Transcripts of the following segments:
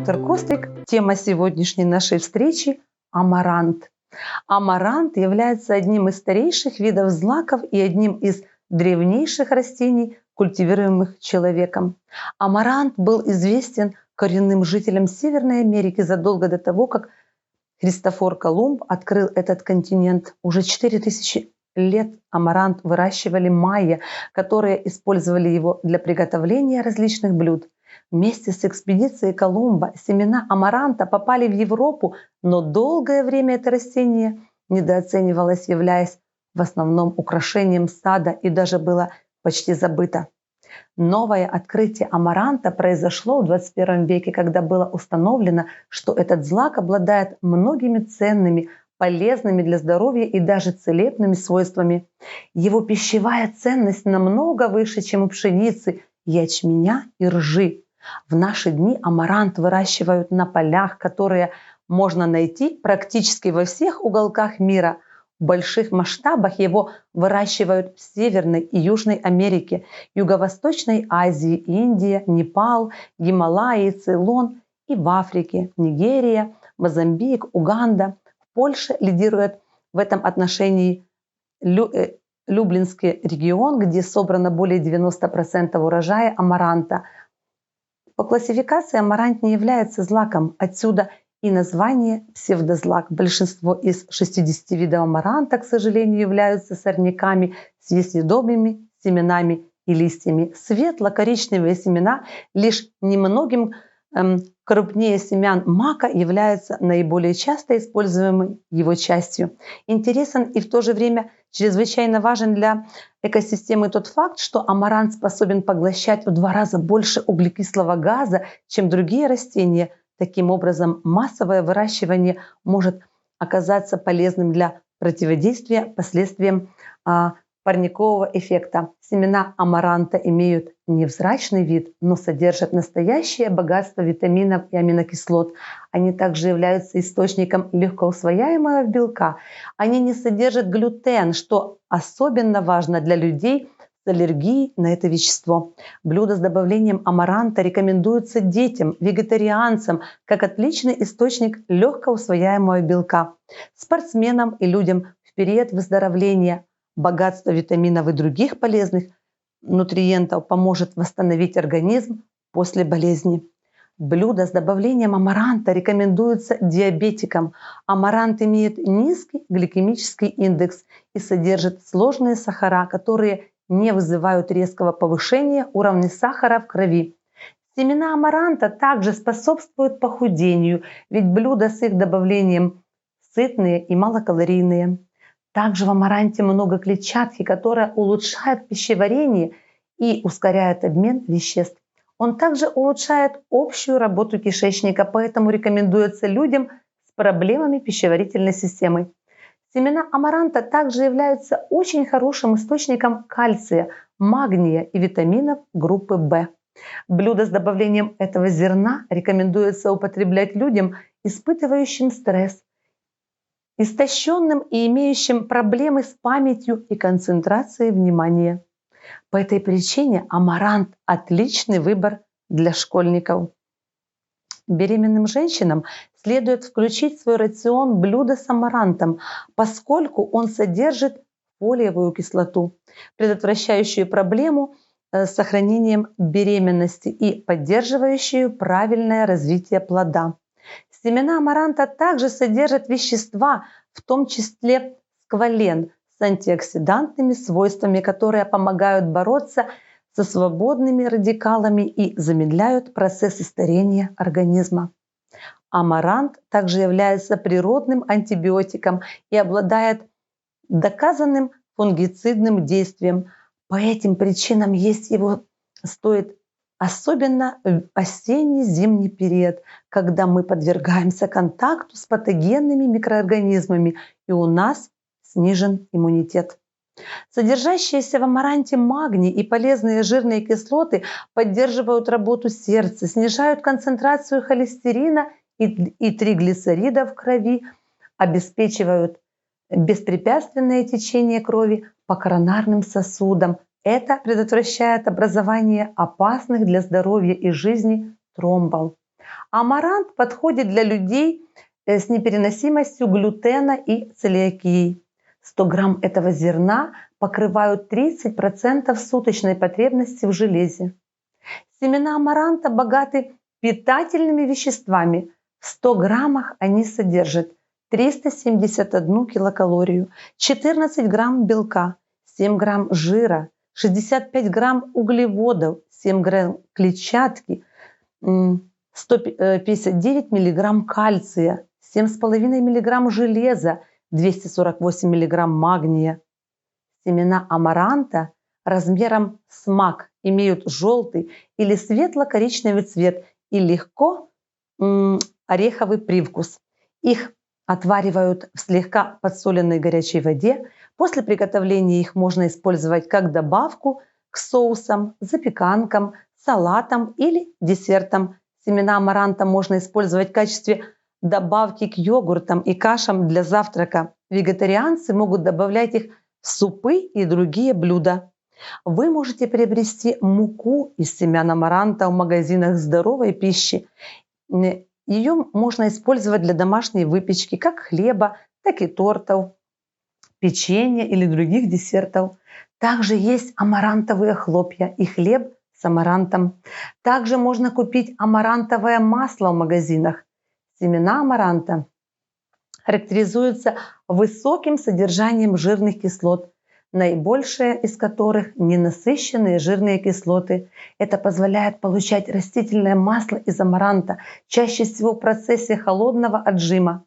доктор Кострик. Тема сегодняшней нашей встречи – амарант. Амарант является одним из старейших видов злаков и одним из древнейших растений, культивируемых человеком. Амарант был известен коренным жителям Северной Америки задолго до того, как Христофор Колумб открыл этот континент. Уже 4000 лет амарант выращивали майя, которые использовали его для приготовления различных блюд. Вместе с экспедицией Колумба семена амаранта попали в Европу, но долгое время это растение недооценивалось, являясь в основном украшением сада и даже было почти забыто. Новое открытие амаранта произошло в 21 веке, когда было установлено, что этот злак обладает многими ценными, полезными для здоровья и даже целебными свойствами. Его пищевая ценность намного выше, чем у пшеницы, ячменя и ржи. В наши дни амарант выращивают на полях, которые можно найти практически во всех уголках мира. В больших масштабах его выращивают в Северной и Южной Америке, Юго-Восточной Азии, Индия, Непал, Гималаи, Цейлон и в Африке, Нигерия, Мозамбик, Уганда. В Польше лидирует в этом отношении Люблинский регион, где собрано более 90% урожая амаранта. По классификации амарант не является злаком, отсюда и название псевдозлак. Большинство из 60 видов амаранта, к сожалению, являются сорняками с несъедобными семенами и листьями. Светло-коричневые семена лишь немногим крупнее семян мака являются наиболее часто используемой его частью. Интересен и в то же время чрезвычайно важен для экосистемы тот факт, что амарант способен поглощать в 2 раза больше углекислого газа, чем другие растения. Таким образом, массовое выращивание может оказаться полезным для противодействия последствиям парникового эффекта. Семена амаранта имеют невзрачный вид, но содержат настоящее богатство витаминов и аминокислот. Они также являются источником легкоусвояемого белка. Они не содержат глютен, что особенно важно для людей с аллергией на это вещество. Блюда с добавлением амаранта рекомендуются детям, вегетарианцам, как отличный источник легкоусвояемого белка. Спортсменам и людям в период выздоровления богатство витаминов и других полезных нутриентов поможет восстановить организм после болезни. Блюда с добавлением амаранта рекомендуются диабетикам. Амарант имеет низкий гликемический индекс и содержит сложные сахара, которые не вызывают резкого повышения уровня сахара в крови. Семена амаранта также способствуют похудению, ведь блюда с их добавлением сытные и малокалорийные. Также в амаранте много клетчатки, которая улучшает пищеварение и ускоряет обмен веществ. Он также улучшает общую работу кишечника, поэтому рекомендуется людям с проблемами пищеварительной системы. Семена амаранта также являются очень хорошим источником кальция, магния и витаминов группы В. Блюда с добавлением этого зерна рекомендуется употреблять людям, испытывающим стресс, истощенным и имеющим проблемы с памятью и концентрацией внимания. По этой причине амарант – отличный выбор для школьников. Беременным женщинам следует включить в свой рацион блюдо с амарантом, поскольку он содержит фолиевую кислоту, предотвращающую проблему с сохранением беременности и поддерживающую правильное развитие плода. Семена амаранта также содержат вещества, в том числе сквален, с антиоксидантными свойствами, которые помогают бороться со свободными радикалами и замедляют процессы старения организма. Амарант также является природным антибиотиком и обладает доказанным фунгицидным действием. По этим причинам есть его стоит особенно в осенне-зимний период, когда мы подвергаемся контакту с патогенными микроорганизмами и у нас снижен иммунитет. Содержащиеся в амаранте магний и полезные жирные кислоты поддерживают работу сердца, снижают концентрацию холестерина и триглицеридов в крови, обеспечивают беспрепятственное течение крови по коронарным сосудам. Это предотвращает образование опасных для здоровья и жизни тромбов. Амарант подходит для людей с непереносимостью глютена и целиакией. 100 грамм этого зерна покрывают 30% суточной потребности в железе. Семена амаранта богаты питательными веществами. В 100 граммах они содержат 371 килокалорию, 14 грамм белка, 7 грамм жира, 65 грамм углеводов, 7 грамм клетчатки, 159 миллиграмм кальция, 7,5 миллиграмм железа, 248 миллиграмм магния. Семена амаранта размером с мак имеют желтый или светло-коричневый цвет и легко ореховый привкус. Их отваривают в слегка подсоленной горячей воде. После приготовления их можно использовать как добавку к соусам, запеканкам, салатам или десертам. Семена амаранта можно использовать в качестве добавки к йогуртам и кашам для завтрака. Вегетарианцы могут добавлять их в супы и другие блюда. Вы можете приобрести муку из семян амаранта в магазинах здоровой пищи. Ее можно использовать для домашней выпечки, как хлеба, так и тортов, печенья или других десертов. Также есть амарантовые хлопья и хлеб с амарантом. Также можно купить амарантовое масло в магазинах. Семена амаранта характеризуются высоким содержанием жирных кислот, наибольшие из которых ненасыщенные жирные кислоты. Это позволяет получать растительное масло из амаранта, чаще всего в процессе холодного отжима.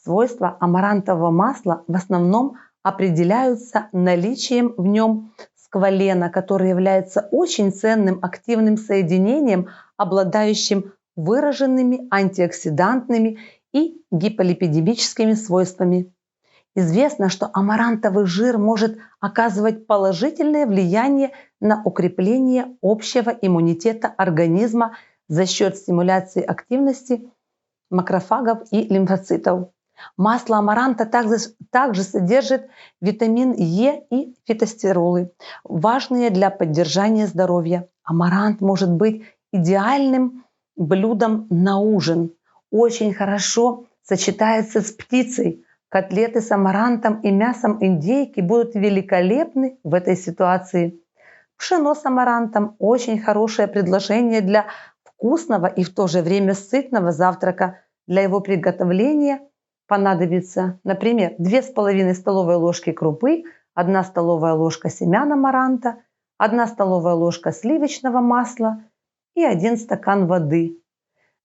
Свойства амарантового масла в основном определяются наличием в нем сквалена, который является очень ценным активным соединением, обладающим выраженными антиоксидантными и гиполипидемическими свойствами. Известно, что амарантовый жир может оказывать положительное влияние на укрепление общего иммунитета организма за счет стимуляции активности макрофагов и лимфоцитов. Масло амаранта также содержит витамин Е и фитостеролы, важные для поддержания здоровья. Амарант может быть идеальным блюдом на ужин. Очень хорошо сочетается с птицей. Котлеты с амарантом и мясом индейки будут великолепны в этой ситуации. Пшено с амарантом – очень хорошее предложение для вкусного и в то же время сытного завтрака. Для его приготовления понадобится, например, 2,5 столовые ложки крупы, 1 столовая ложка семян амаранта, 1 столовая ложка сливочного масла и 1 стакан воды.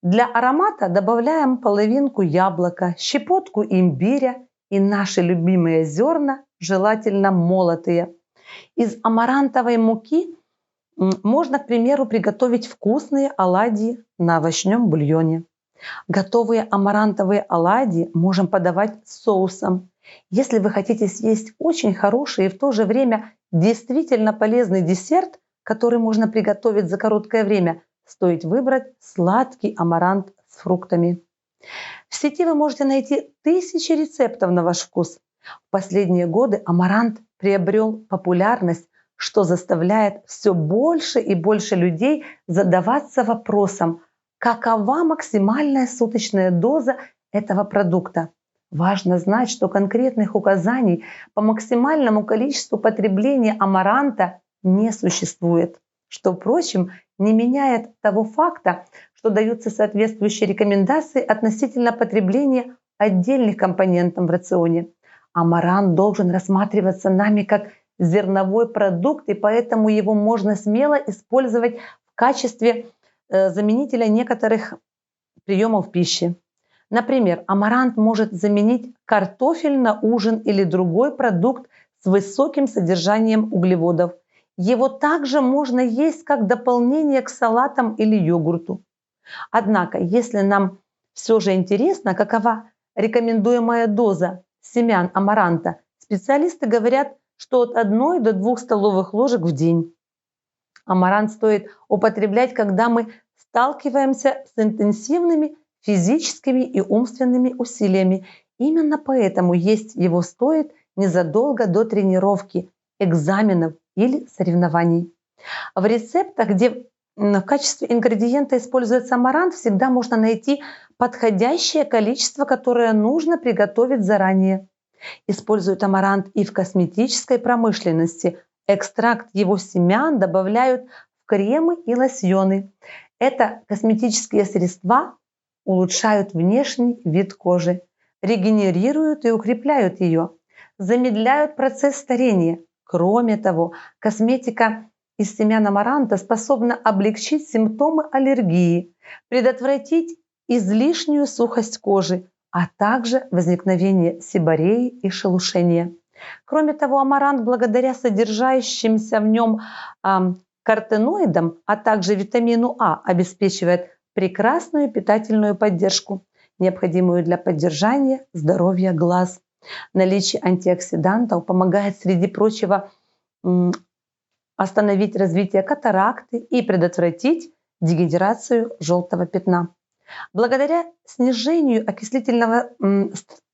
Для аромата добавляем половинку яблока, щепотку имбиря и наши любимые зерна, желательно молотые. Из амарантовой муки можно, к примеру, приготовить вкусные оладьи на овощном бульоне. Готовые амарантовые оладьи можем подавать с соусом. Если вы хотите съесть очень хороший и в то же время действительно полезный десерт, который можно приготовить за короткое время, стоит выбрать сладкий амарант с фруктами. В сети вы можете найти тысячи рецептов на ваш вкус. В последние годы амарант приобрел популярность, что заставляет все больше и больше людей задаваться вопросом, какова максимальная суточная доза этого продукта. Важно знать, что конкретных указаний по максимальному количеству потребления амаранта не существует, что, впрочем, не меняет того факта, что даются соответствующие рекомендации относительно потребления отдельных компонентов в рационе. Амарант должен рассматриваться нами как зерновой продукт, и поэтому его можно смело использовать в качестве заменителя некоторых приемов пищи. Например, амарант может заменить картофель на ужин или другой продукт с высоким содержанием углеводов. Его также можно есть как дополнение к салатам или йогурту. Однако, если нам все же интересно, какова рекомендуемая доза семян амаранта, специалисты говорят, что от 1 до 2 столовых ложек в день. Амарант стоит употреблять, когда мы сталкиваемся с интенсивными физическими и умственными усилиями. Именно поэтому есть его стоит незадолго до тренировки, экзаменов или соревнований. В рецептах, где В качестве ингредиента используется амарант. Всегда можно найти подходящее количество, которое нужно приготовить заранее. Используют амарант и в косметической промышленности. Экстракт его семян добавляют в кремы и лосьоны. Это косметические средства улучшают внешний вид кожи, регенерируют и укрепляют ее, замедляют процесс старения. Кроме того, косметика из семян амаранта способна облегчить симптомы аллергии, предотвратить излишнюю сухость кожи, а также возникновение сибореи и шелушения. Кроме того, амарант, благодаря содержащимся в нем картеноидам, а также витамину А, обеспечивает прекрасную питательную поддержку, необходимую для поддержания здоровья глаз. Наличие антиоксидантов помогает, среди прочего, остановить развитие катаракты и предотвратить дегенерацию желтого пятна. Благодаря снижению окислительного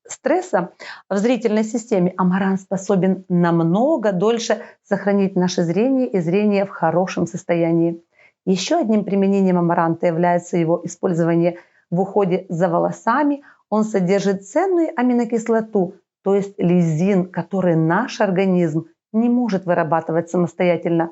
стресса в зрительной системе амарант способен намного дольше сохранить наше зрение и зрение в хорошем состоянии. Еще одним применением амаранта является его использование в уходе за волосами. Он содержит ценную аминокислоту, то есть лизин, который наш организм не может вырабатывать самостоятельно.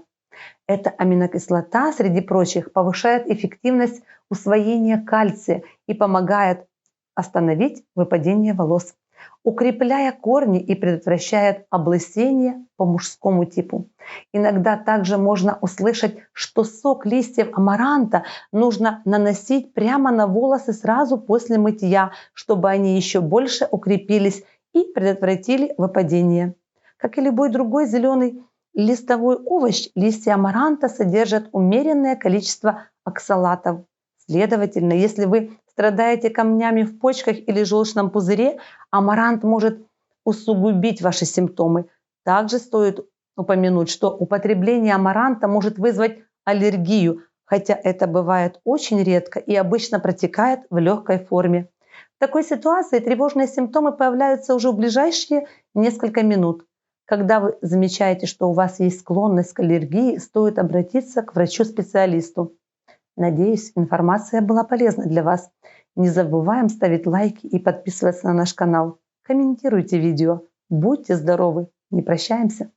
Эта аминокислота, среди прочих, повышает эффективность усвоения кальция и помогает остановить выпадение волос, укрепляя корни и предотвращает облысение по мужскому типу. Иногда также можно услышать, что сок листьев амаранта нужно наносить прямо на волосы сразу после мытья, чтобы они еще больше укрепились и предотвратили выпадение. Как и любой другой зеленый листовой овощ, листья амаранта содержат умеренное количество оксалатов. Следовательно, если вы страдаете камнями в почках или желчном пузыре, амарант может усугубить ваши симптомы. Также стоит упомянуть, что употребление амаранта может вызвать аллергию, хотя это бывает очень редко и обычно протекает в легкой форме. В такой ситуации тревожные симптомы появляются уже в ближайшие несколько минут. Когда вы замечаете, что у вас есть склонность к аллергии, стоит обратиться к врачу-специалисту. Надеюсь, информация была полезна для вас. Не забываем ставить лайки и подписываться на наш канал. Комментируйте видео. Будьте здоровы! Не прощаемся!